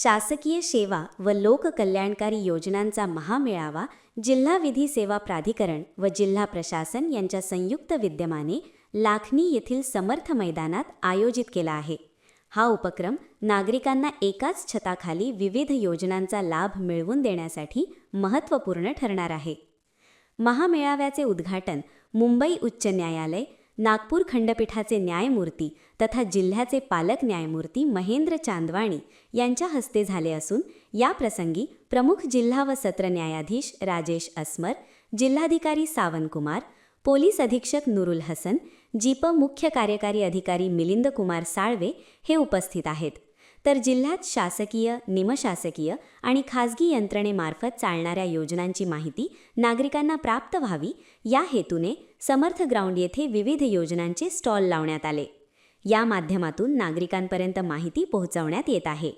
शासकीय सेवा व लोककल्याणकारी योजनांचा महामेळावा जिल्हा विधी सेवा प्राधिकरण व जिल्हा प्रशासन यांच्या संयुक्त विद्यमाने लाखनी येथील समर्थ मैदानात आयोजित केला आहे। हा उपक्रम नागरिकांना एकाच छताखाली विविध योजनांचा लाभ मिळवून देण्यासाठी महत्त्वपूर्ण ठरणार आहे। महामेळाव्याचे उद्घाटन मुंबई उच्च न्यायालय, नागपूर खंडपीठाचे न्यायमूर्ती तथा जिल्ह्याचे पालक न्यायमूर्ती महेंद्र चांदवाणी यांच्या हस्ते झाले असून या प्रसंगी प्रमुख जिल्हा व सत्र न्यायाधीश राजेश अस्मर, जिल्हाधिकारी सावनकुमार, पोलीस अधीक्षक नुरुल हसन, जीप मुख्य कार्यकारी अधिकारी मिलिंद कुमार साळवे हे उपस्थित आहेत। तर जिल्ह्यात शासकीय, निमशासकीय आणि खाजगी यंत्रणेमार्फत चालणाऱ्या योजनांची माहिती नागरिकांना प्राप्त व्हावी या हेतूने समर्थ ग्राउंड येथे विविध योजनांचे स्टॉल लावण्यात आले। या माध्यमातून नागरिकांपर्यंत माहिती पोहोचवण्यात येत आहे।